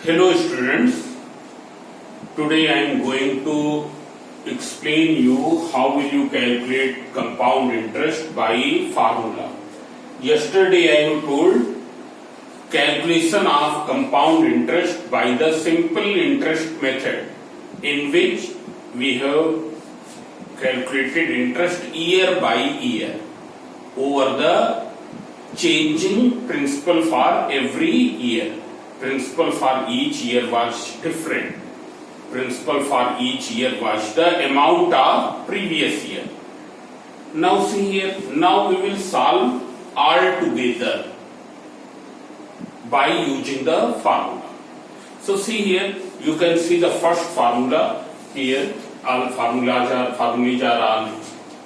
Hello students, today I am going to explain you how will you calculate compound interest by formula. Yesterday I have told calculation of compound interest by the simple interest method, in which we have calculated interest year by year over the changing principal for every year. Principal for each year was different. Principal for each year was the amount of previous year. Now see here, now we will solve all together by using the formula. So see here, you can see the first formula here. All formulas are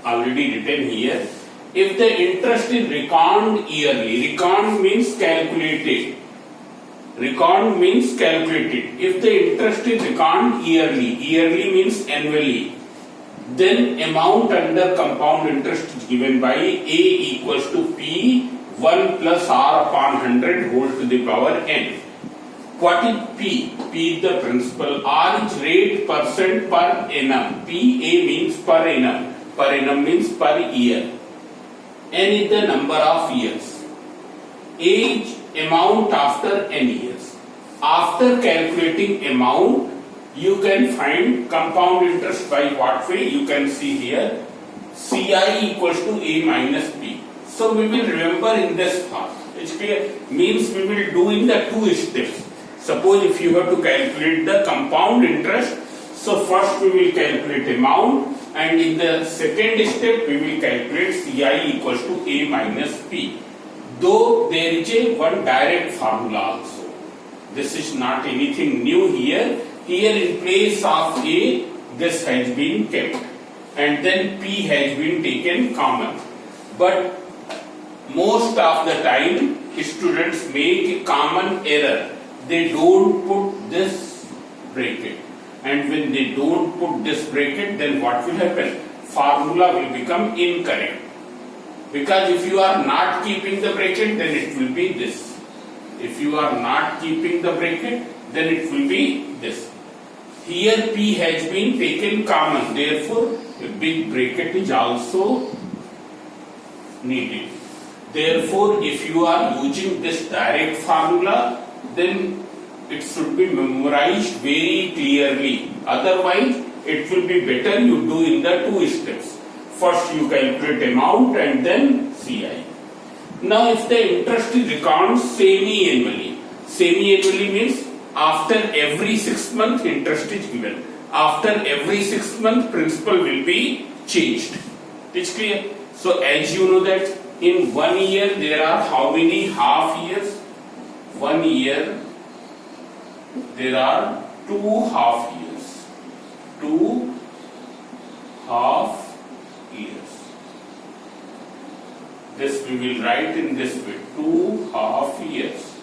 already written here. If the interest is reckoned yearly, reckoned means calculated. Reckoned means calculated. If the interest is reckoned yearly, yearly means annually, then amount under compound interest is given by A equals to P 1 plus R upon 100 whole to the power n. What is P? P is the principal. R is rate percent per annum. PA means per annum. Per annum means per year. N is the number of years. Age amount after n years. After calculating amount, you can find compound interest by what way? You can see here CI equals to A minus P. So we will remember in this part. It's clear? Means we will do in the two steps. Suppose if you have to calculate the compound interest, so first we will calculate amount, and in the second step we will calculate CI equals to A minus P. Though there is a one direct formula also. This is not anything new here. Here in place of A, this has been kept, and then P has been taken common. But most of the time students make a common error. They don't put this bracket, and when they don't put this bracket, then what will happen? Formula will become incorrect. Because if you are not keeping the bracket, then it will be this. If you are not keeping the bracket, then it will be this. Here P has been taken common, therefore a big bracket is also needed. Therefore, if you are using this direct formula, then it should be memorized very clearly. Otherwise, it will be better you do in the two steps. First you calculate amount and then CI. Now if the interest is reckoned semi-annually. Semi-annually means after every 6 months interest is given. After every 6 months principal will be changed. It's clear? So as you know that in 1 year there are how many half years? 1 year there are 2 half years. 2 half years. This we will write in this way, 2 half years.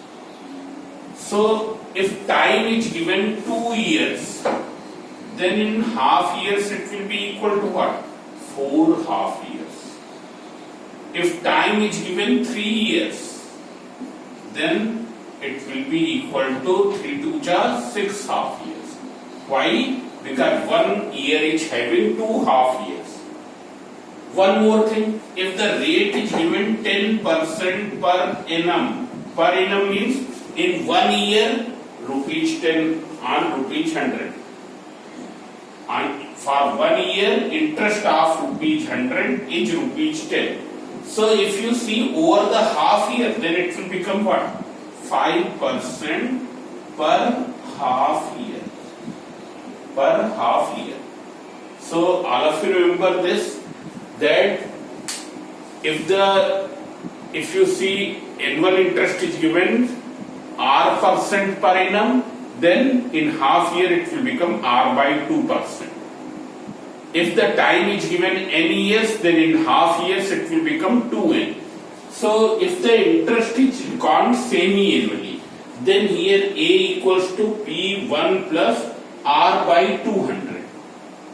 So if time is given 2 years, then in half years it will be equal to what? 4 half years. If time is given 3 years, then it will be equal to 3 to 6 half years. Why? Because 1 year is having 2 half years. One more thing, if the rate is given 10% per annum means in 1 year rupees 10 on rupees 100. And for 1 year interest of rupees 100 is rupees 10. So if you see over the half year, then it will become what? 5% per half year. Per half year. So all of you remember this, that if you see annual interest is given R% per annum, then in half year it will become R by 2%. If the time is given n years, then in half years it will become 2n. So if the interest is reckoned semi-annually, then here A equals to P1 plus R by 200.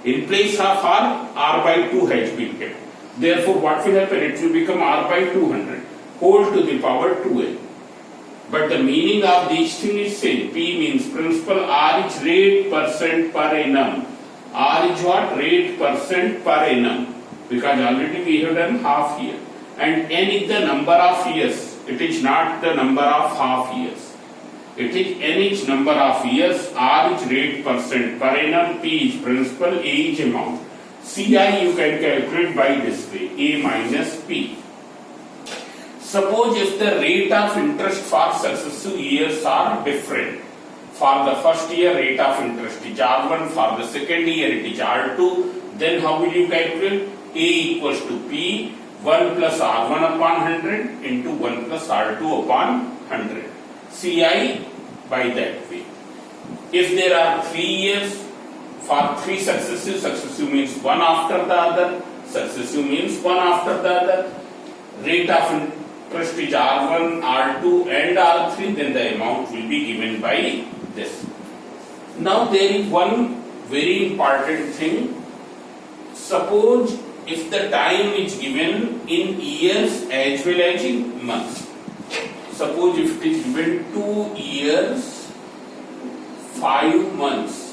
In place of R by 2 has been kept. Therefore, what will happen? It will become R by 200 whole to the power 2n. but the meaning of these things is same. P means principal, R is rate percent per annum. R is what? Rate percent per annum, because already we have done half year, and N is the number of years. It is not the number of half years. It is N is number of years, R is rate percent per annum, P is principal, A is amount. CI you can calculate by this way, A minus P. Suppose if the rate of interest for successive years are different. For the first year rate of interest is R1, for the second year it is R2, then how will you calculate? A equals to P, 1 plus R1 upon 100 into 1 plus R2 upon 100. CI by that way. If there are 3 years, for 3 successive means one after the other, successive means one after the other, rate of interest is R1, R2 and R3, then the amount will be given by this. Now there is one very important thing. Suppose if the time is given in years as well as in months. Suppose if it is given 2 years, 5 months.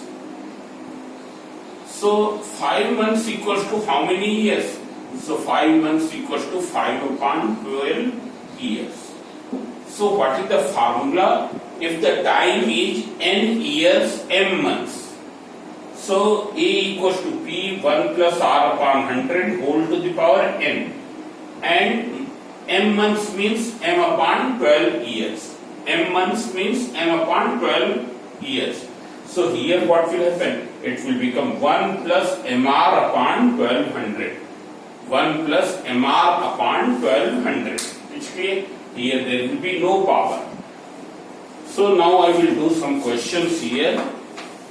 So 5 months equals to how many years? So 5 months equals to 5 upon 12 years. So what is the formula? If the time is n years, m months. So A equals to P 1 plus R upon 100 whole to the power n. And m months means m upon 12 years. M months means m upon 12 years. So here what will happen? It will become 1 plus mr upon 1200. 1 plus mr upon 1200. It's clear? Here there will be no power. So now I will do some questions here.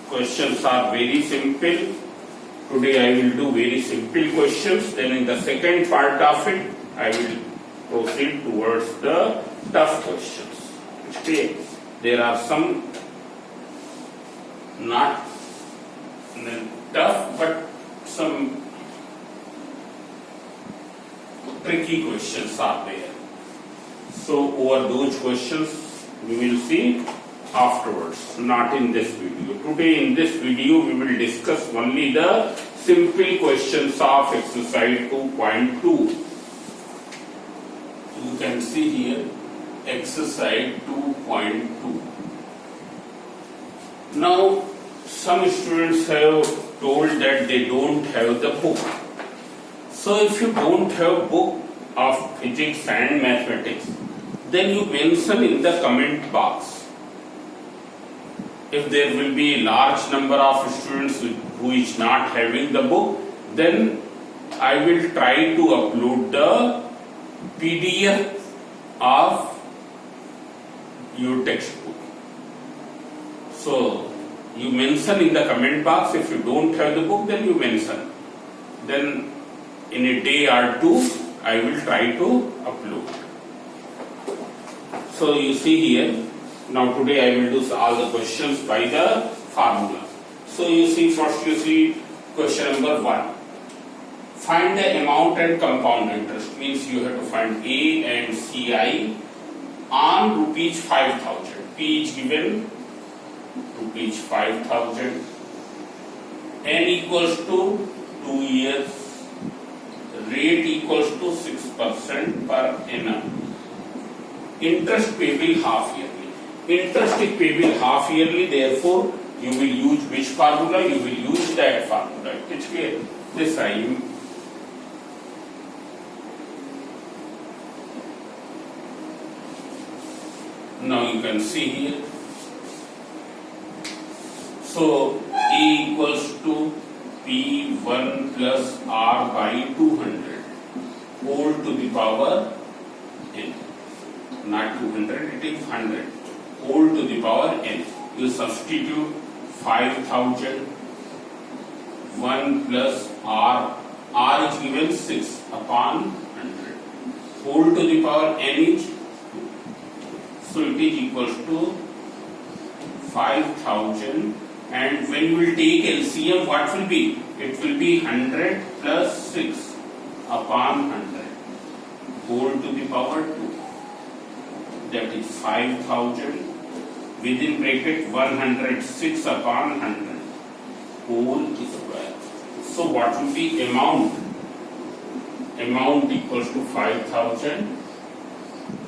Questions are very simple. Today I will do very simple questions. Then in the second part of it, I will proceed towards the tough questions. Okay. There are some not tough, but some tricky questions are there. So over those questions we will see afterwards, not in this video. Today in this video we will discuss only the simple questions of exercise 2.2. You can see here exercise 2.2. Now some students have told that they don't have the book. So if you don't have book of physics and mathematics, then you mention in the comment box. If there will be a large number of students who is not having the book, then I will try to upload the PDF of your textbook. So you mention in the comment box. If you don't have the book, then you mention. Then in a day or two, I will try to upload. So you see here. Now today I will do all the questions by the formula. So you see, first you see question number 1. Find the amount and compound interest. Means you have to find A and CI on rupees 5,000. P is given rupees 5,000. N equals to 2 years. Rate equals to 6% per annum. Interest payable half yearly. Interest is payable half yearly, therefore you will use which formula? You will use that formula. It's clear. This I now you can see here. So A equals to P1 plus R by 200 whole to the power n. Not 200, it is 100. Whole to the power n. You substitute 5,000, 1 plus R. R is given 6 upon 100. Whole to the power n is 2. So it is equals to 5,000. And when you will take LCM, what will be? It will be 100 plus 6 upon 100. Whole to the power 2. that is 5000 within bracket 106 upon 100 whole square. So what will be amount? Amount equals to 5000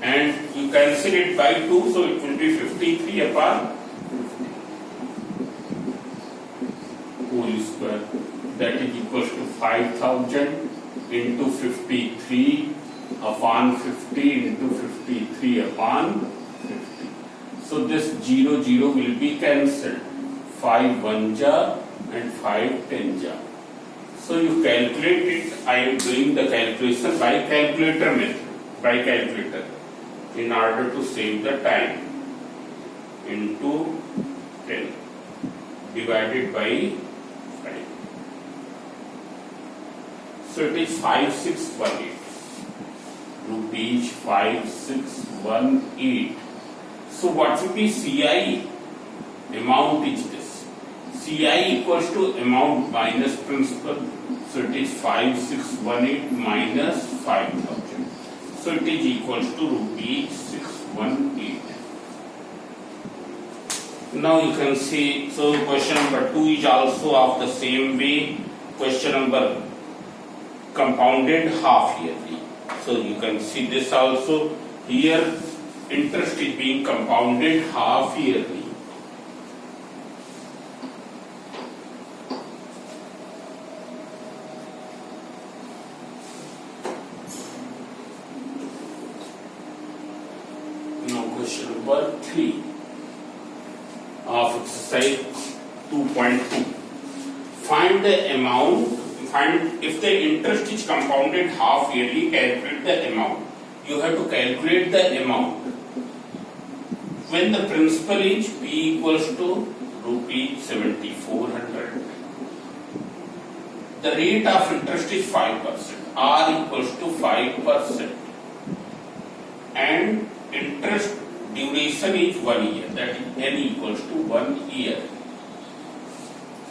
and you cancel it by 2, so it will be 53 upon 50 whole square. That is equals to 5000 into 53 upon 50 into 53 upon 50. So this 0 0 will be cancelled. 5 1 ja and 5 10 ja. So you calculate it. I am doing the calculation by calculator method, by calculator, in order to save the time. Into 10 divided by 5. So it is 5618 rupees 5618. So what will be CI? Amount is this. CI equals to amount minus principal. So it is 5618 minus 5000. So it is equals to rupees 618. Now you can see, so question number 2 is also of the same way. Question number compounded half yearly. So you can see this also. Here interest is being compounded half yearly. Now question number 3 of exercise 2.2. Find the amount. Find if the interest is compounded half yearly, calculate the amount. You have to calculate the amount when the principal is P equals to rupees 7400. The rate of interest is 5%. R equals to 5%. And interest duration is 1 year. That is N equals to 1 year.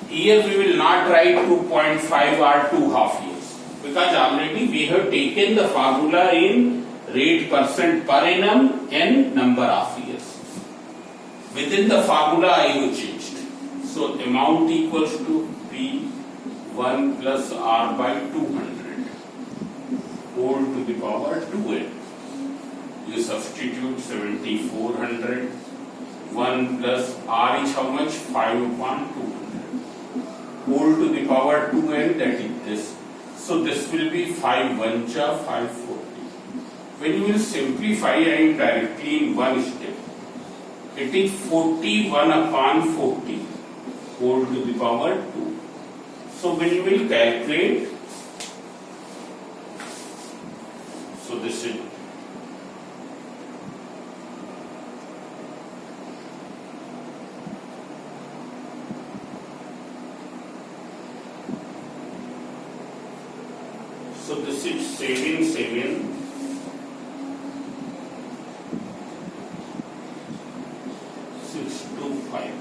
Here we will not write 2.5 or 2 half years, because already we have taken the formula in rate percent per annum and number of years. Within the formula I have changed. So amount equals to P1 plus R by 200 whole to the power 2n. You substitute 7400. 1 plus R is how much? 5 upon 200. Whole to the power 2n, that is this. So this will be 5 1 ja 540. When you will simplify, I am directly in one step. It is 41 upon 40 whole to the power 2. So when you will calculate, so this is So this is 77625.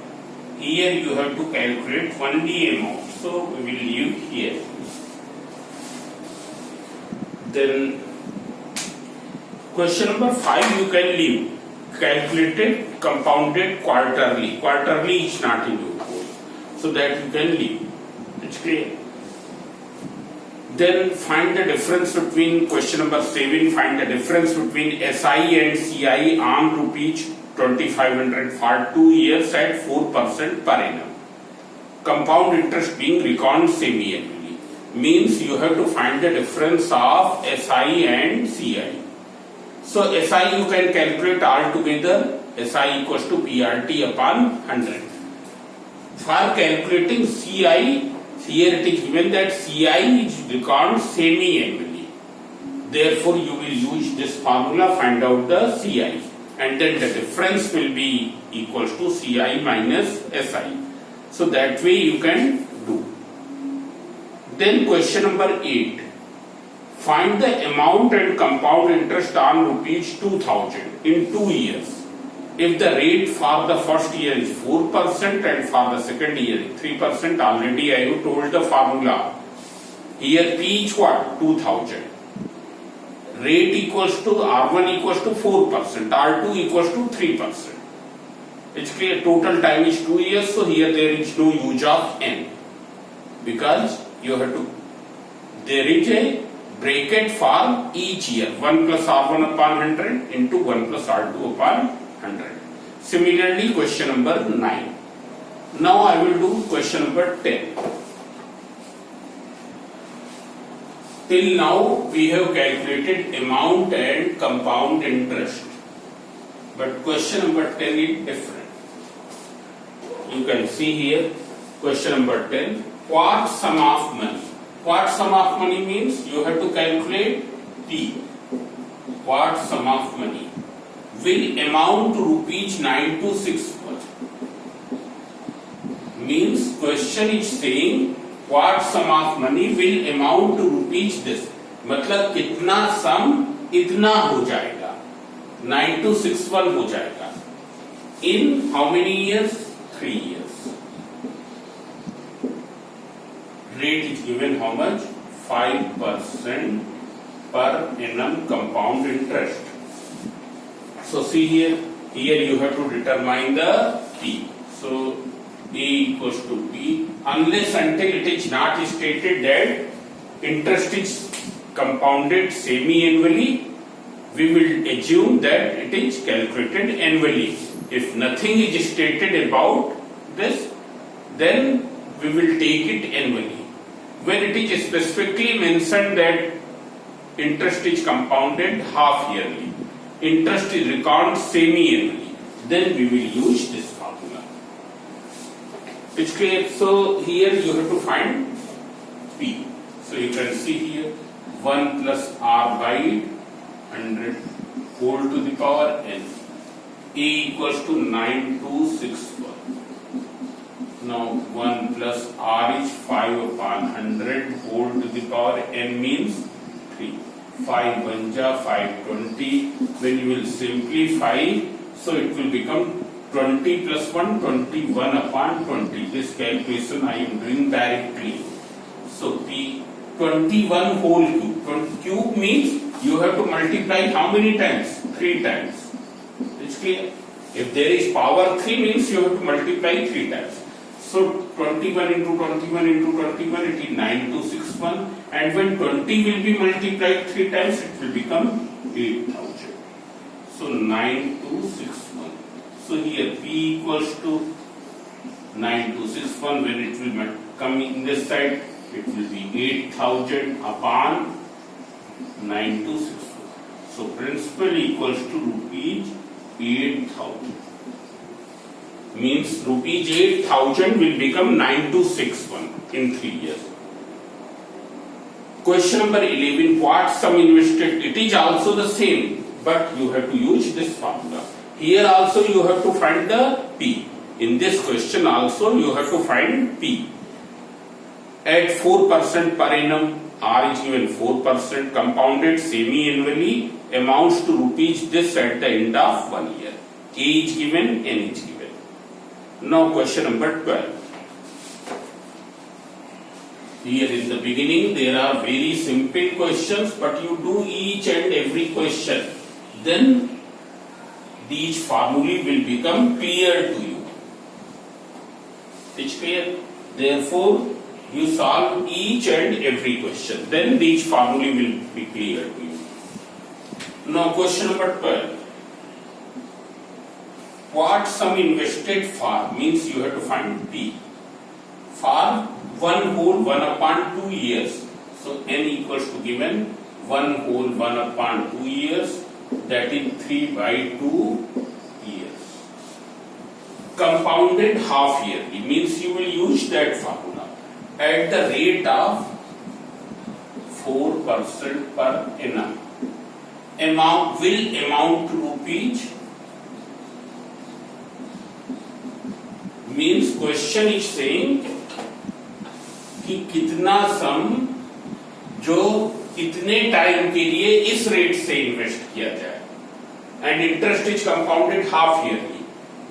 Here you have to calculate only amount. So we will leave here. Then question number 5 you can leave. Calculated compounded quarterly. Quarterly is not in your course. So that you can leave. It's clear. Then find the difference between question number 7. Find the difference between SI and CI on rupees 2500 for 2 years at 4% per annum. Compound interest being reckoned semi-annually. Means you have to find the difference of SI and CI. So SI you can calculate all together. SI equals to PRT upon 100. For calculating CI, here it is given that CI is reckoned semi-annually. Therefore, you will use this formula, find out the CI. And then the difference will be equals to CI minus SI. So that way you can do. Then question number 8. Find the amount and compound interest on rupees 2000 in 2 years. If the rate for the first year is 4% and for the second year is 3%, already I have told the formula. Here P is what? 2000. rate equals to R1 equals to 4%, R2 equals to 3%. It's clear. Total time is 2 years, so here there is no use of n, because you have to, there is a bracket for each year, 1 plus R1 upon 100 into 1 plus R2 upon 100. Similarly, question number 9. Now I will do question number 10. Till now we have calculated amount and compound interest, but question number 10 is different. You can see here question number 10, what sum of money. What sum of money means you have to calculate P. What sum of money will amount to rupees 9261. Means question is saying what sum of money will amount to rupees this. मतलब कितना सम इतना हो जाएगा, 9261 हो जाएगा. In how many years? 3 years. Rate is given how much? 5% per annum compound interest. So see here you have to determine the P. So A equals to P, unless until it is not stated that interest is compounded semi-annually, we will assume that it is calculated annually. If nothing is stated about this, then we will take it annually. When it is specifically mentioned that interest is compounded half yearly, interest is reckoned semi-annually, then we will use this formula. It's clear. So here you have to find P. So you can see here 1 plus R by 100 whole to the power n. A equals to 9261. Now 1 plus R is 5 upon 100 whole to the power n means 3. 5 1 ja 520. When you will simplify, so it will become 20 plus 1, 21 upon 20. This calculation I am doing directly. So P 21 whole cube. Cube means you have to multiply how many times? 3 times. It's clear. If there is power 3 means you have to multiply 3 times. So 21 into 21 into 21, it is 9261. And when 20 will be multiplied 3 times, it will become 8000. So 9261. So here P equals to 9261. When it will come in this side, it will be 8000 upon 9261. So principal equals to rupees 8000. Means rupees 8000 will become 9261 in 3 years. Question number 11, what sum invested? It is also the same, but you have to use this formula. Here also you have to find the P. In this question also you have to find P. At 4% per annum, R is given 4%, compounded semi-annually, amounts to rupees this at the end of 1 year. A is given, N is given. Now question number 12. Here in the beginning there are very simple questions, but you do each and every question. Then these formulae will become clear to you. It's clear? Therefore, you solve each and every question. Then these formulae will be clear to you. Now, question number 12. What sum invested for means you have to find P. For 1 whole 1 upon 2 years. So, N equals to given 1 whole 1 upon 2 years. That is 3 by 2 years. Compounded half yearly means you will use that formula at the rate of 4% per annum. Amount will amount to rupees. Means question is saying कि कितना सम जो कितने time के लिए इस rate से invest किया जाए, and interest is compounded half yearly,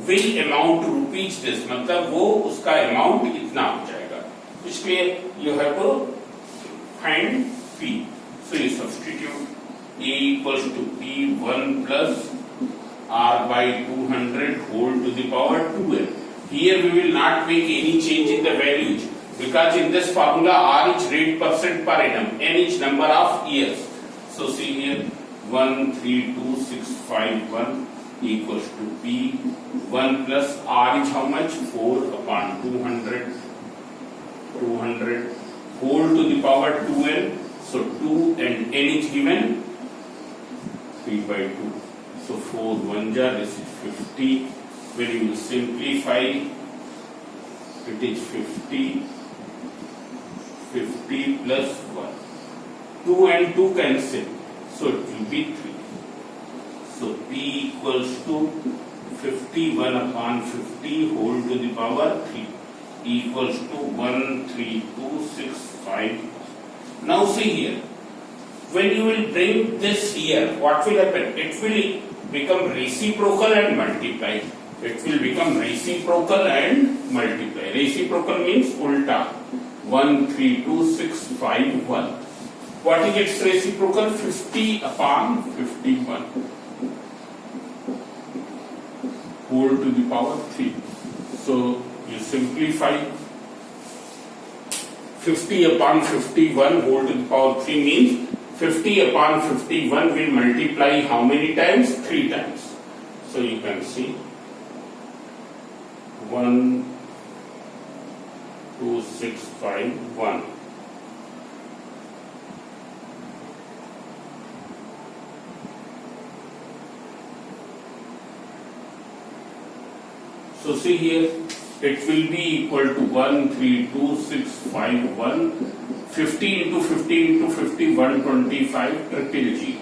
will amount to rupees this, मतलब वो उसका अमाउंट इतना हो जाएगा. इसलिए you have to find P. So you substitute A equals to P1 plus R by 200 whole to the power 2n. Here we will not make any change in the values because in this formula R is rate percent per annum, n is number of years. So see here 132,651 equals to P1 plus R is how much? 4 upon 200 whole to the power 2n. So 2 and n is given 3 by 2. So 4 1 jar, this is 50. When you will simplify, it is 50 plus 1. 2 and 2 cancel. So it will be 3. So P equals to 51 upon 50 whole to the power 3 equals to 13265. Now see here, when you will bring this here, what will happen? It will become reciprocal and multiply. It will become reciprocal and multiply. Reciprocal means ulta. 132,651. What is its reciprocal? 50 upon 51 whole to the power 3. So you simplify. 50 upon 51 whole to the power 3 means 50 upon 51 will multiply how many times? 3 times. So you can see 12651. So see here, it will be equal to 132,651. 50 into 50 into 50, 125, triple 0.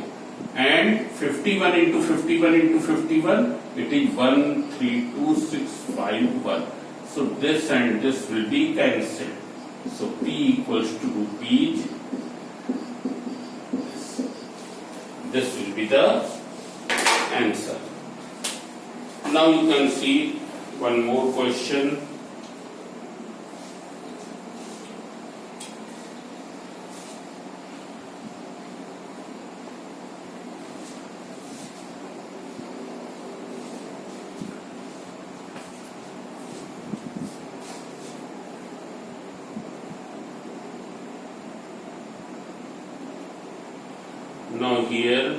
And 51 into 51 into 51, it is 132,651. So this and this will be cancelled. So P equals to rupees. This will be the answer. Now you can see one more question. Now here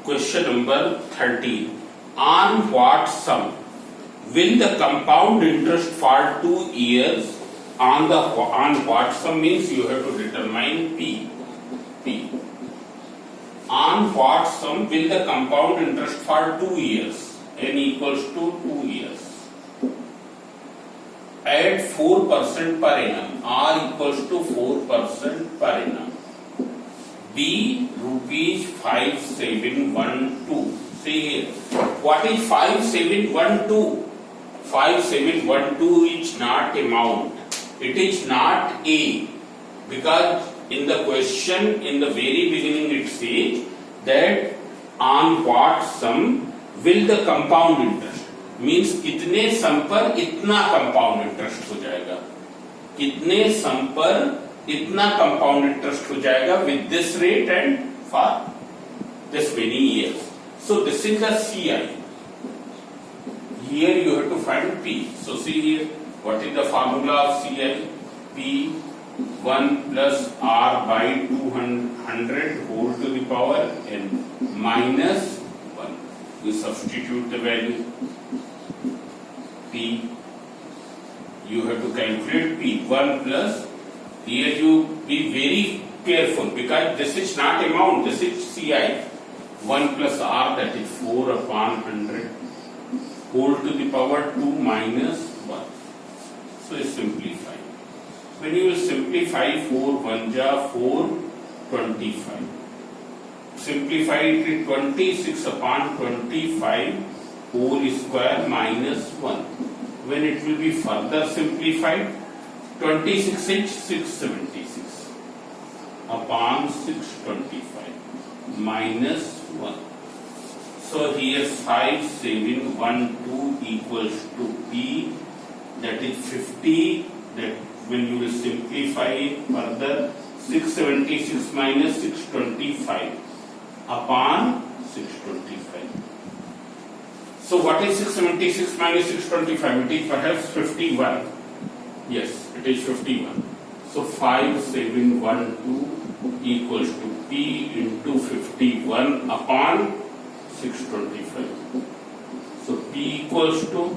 question number 13. On what sum will the compound interest for 2 years on what sum means you have to determine P. On what sum will the compound interest for 2 years? N equals to 2 years. At 4% per annum, R equals to 4% per annum. B rupees 5712. See here, what is 5712? 5712 is not amount. It is not A, because in the question in the very beginning it says that on what sum will the compound interest, means कितने सम पर इतना compound interest हो जाएगा, कितने सम पर इतना compound interest हो जाएगा with this rate and for this many years. So this is the CI. Here you have to find P. So see here, what is the formula of CI? P 1 plus R by 200 whole to the power n minus 1. We substitute the value. P, you have to calculate P 1 plus, here you be very careful because this is not amount, this is CI. 1 plus R, that is 4 upon 100 whole to the power 2 minus 1. So you simplify. When you will simplify, 4 1 ja 4, 25. Simplify it to 26 upon 25 whole square minus 1. When it will be further simplified, 26 is 676 upon 625 minus 1. So here 5712 equals to P, that is 50, that when you will simplify further, 676 minus 625 upon 625. So what is 676 minus 625? It is perhaps 51. Yes, it is 51. So 5712 equals to P into 51 upon 625. So P equals to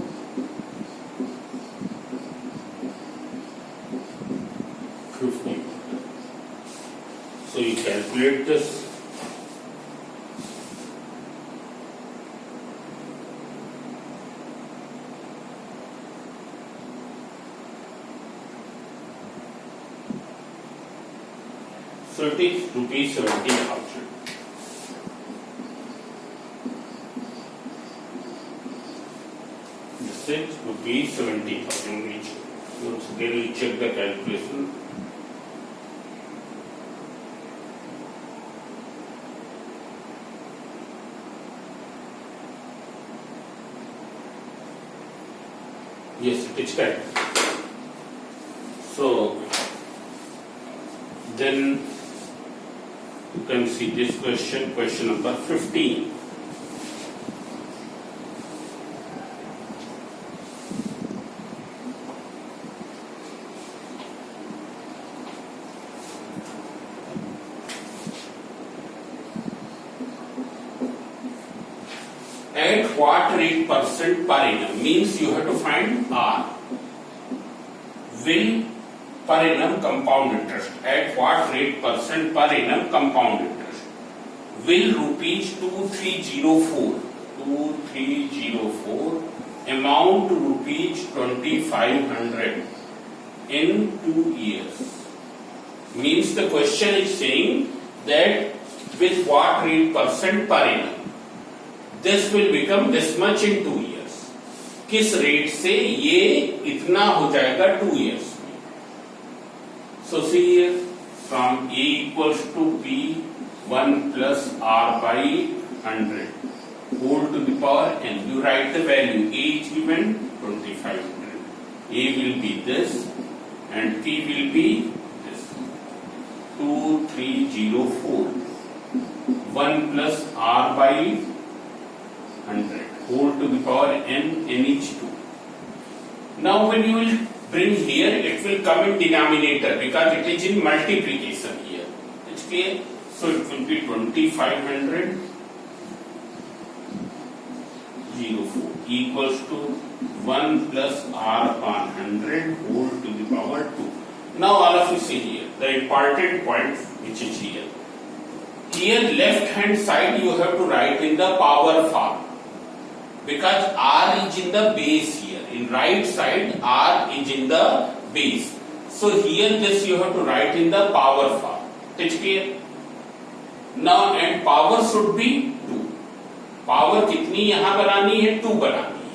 50. So you calculate this. So it is rupees 70,000. This is rupees 70,000 each. Once again we check the calculation. Yes, it is correct. So then you can see this question, question number 15. At what rate percent per annum, means you have to find R. Will per annum compound interest, at what rate percent per annum compound interest, will rupees 2304 amount to rupees 2500 in 2 years. Means the question is saying that with what rate percent per annum this will become this much in 2 years. किस rate से ये इतना हो जाएगा 2 years में. So see here, from A equals to P 1 plus R by 100 whole to the power n. You write the value. A is given 2500. A will be this and P will be this. 2304 1 plus R by 100 whole to the power n each 2. Now when you will bring here, it will come in denominator because it is in multiplication here. It's clear? So it will be 2500 04 equals to 1 plus R upon 100 whole to the power 2. Now all of you see here the important point which is here. Here left hand side you have to write in the power form. Because R is in the base here. In right side, R is in the base. So here this you have to write in the power form. It's clear? Now and power should be 2. Power कितनी यहाँ बनानी है? 2 बनानी है.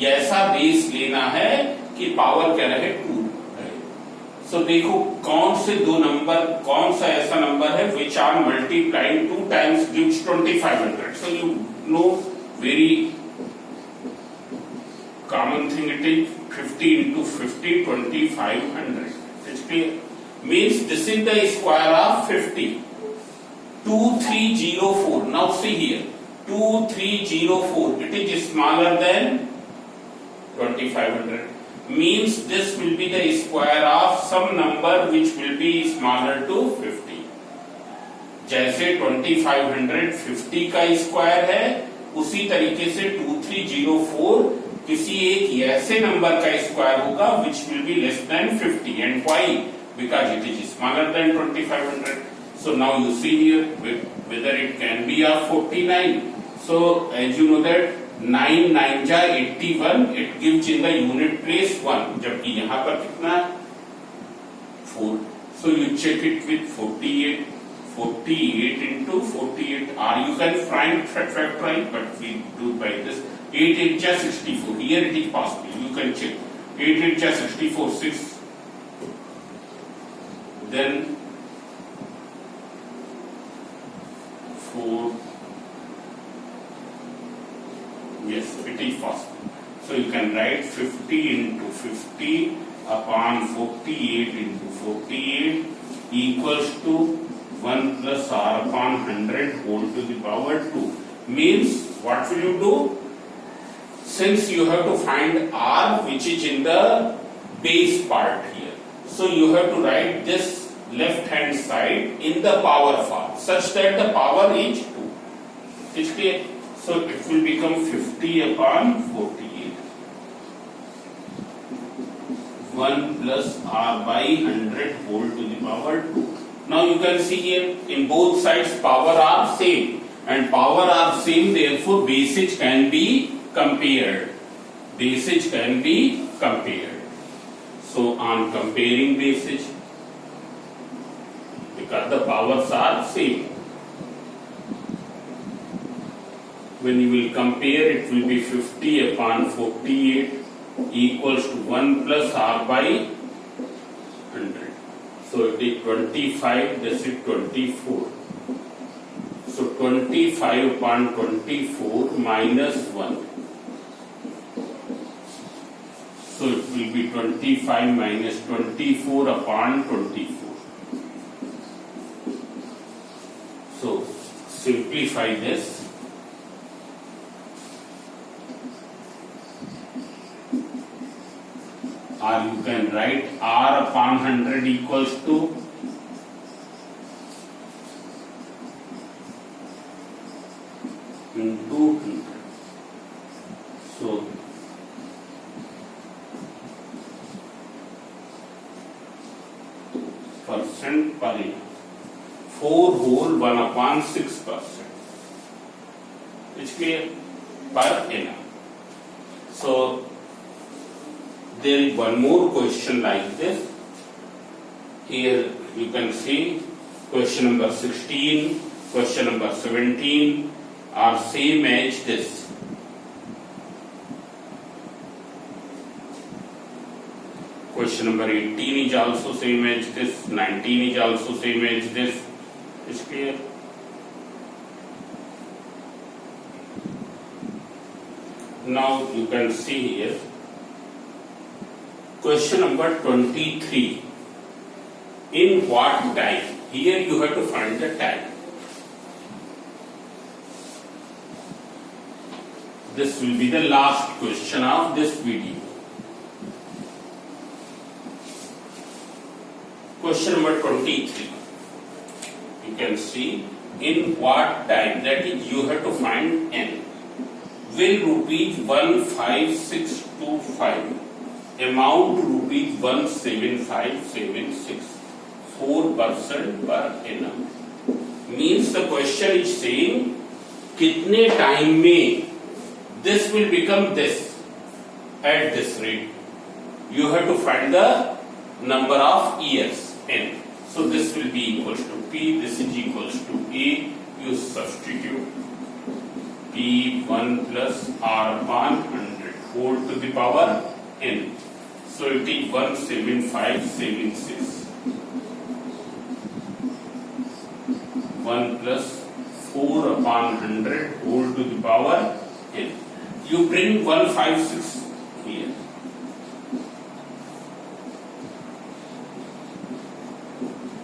ये ऐसा base लेना है कि पावर क्या रहे? 2 रहे. So देखो कौन से दो नंबर, कौन सा ऐसा नंबर है which are multiplying 2 times gives 2500. So you know very common thing, it is 50 into 50 2500. It's clear? Means this is the square of 50. 2304. Now see here 2304, it is smaller than 2500. Means this will be the square of some number which will be smaller to 50. जैसे 2500 50 का square है, उसी तरीके से 2304 किसी एक ऐसे number का स्क्वायर होगा which will be less than 50. And why? Because it is smaller than 2500. So now you see here whether it can be of 49. So as you know that 9 9 जा 81, it gives in the unit place 1. जबकि यहाँ पर कितना 4. So you check it with 48. 48 into 48R. You can find factorize, but we do by this. 8 8 just 64. Here it is possible. You can check. 8 8 just 64 6. Then 4. Yes, it is possible. So you can write 50 into 50 upon 48 into 48 equals to 1 plus r upon 100 whole to the power 2. Means what will you do? Since you have to find r which is in the base part here, so you have to write this left hand side in the power form such that the power is 2. Is clear? So it will become 50 upon 48. 1 plus r by 100 whole to the power 2. Now you can see here in both sides power are same, and power are same, therefore bases can be compared. Bases can be compared. So on comparing bases, because the powers are same, when you will compare, it will be 50 upon 48 equals to 1 plus r by 100. So it is 25, this is 24. So 25 upon 24 minus 1. So it will be 25 minus 24 upon 24. So simplify this. Or you can write r upon 100 equals to into 100. So percent per annum. 4 whole 1 upon 6%. It's clear? Per annum. So there is one more question like this. Here you can see question number 16, question number 17 are same as this. Question number 18 is also same as this, 19 is also same as this. Is clear? Now you can see here question number 23. In what time? Here you have to find the time. This will be the last question of this video. Question number 23. You can see in what time, that is you have to find n. Will rupees 15625 amount rupees 17576, 4% per annum. Means the question is saying कितने time में this will become this at this rate. You have to find the number of years n. So this will be equals to p, this is equals to a. You substitute p 1 plus r upon 100 whole to the power n. So it is 17576. 1 plus 4 upon 100 whole to the power n. You bring 156 here.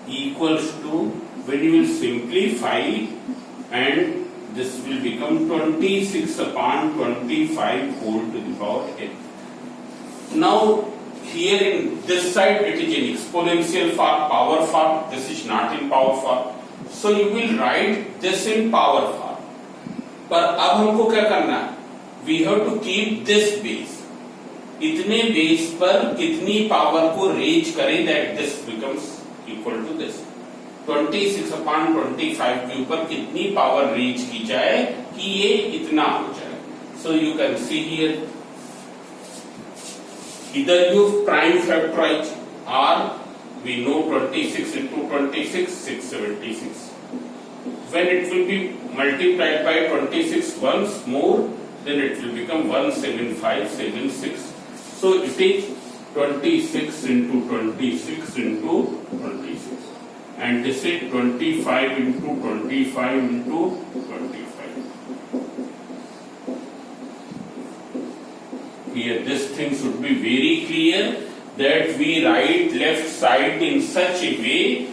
Equals to, when you will simplify, and this will become 26 upon 25 whole to the power n. Now here in this side it is in exponential form, power form. This is not in power form. So you will write this in power form. पर अब हमको क्या करना है? We have to keep this base. इतने base पर कितनी power को रेज करें that this becomes equal to this. 26 upon 25 के ऊपर कितनी पावर रेज की जाए कि ये इतना हो जाए. So you can see here. Either you prime factorize or we know 26 into 26, 676. When it will be multiplied by 26 once more, then it will become 17576. So it is 26 into 26 into 26. And this is 25 into 25 into 25. Here this thing should be very clear. that we write left side in such a way,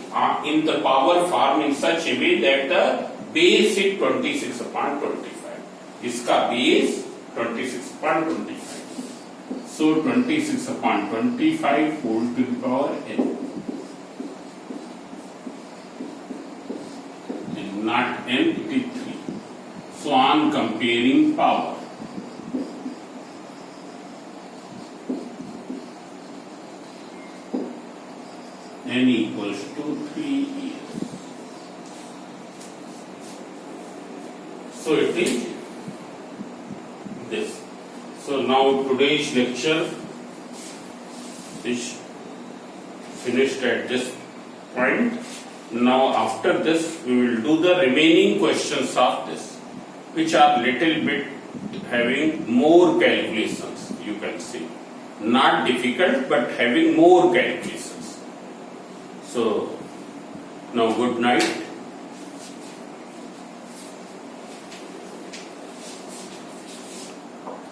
in the power form in such a way that the base is 26 upon 25. इसका base 26 upon 25. So 26 upon 25 whole to the power n. It is not n, it is 3. So on comparing power, n equals to 3 years. So it is this. So now today's lecture is finished at this point. Now after this we will do the remaining questions of this, which are little bit having more calculations, you can see. Not difficult, but having more calculations. So now good night.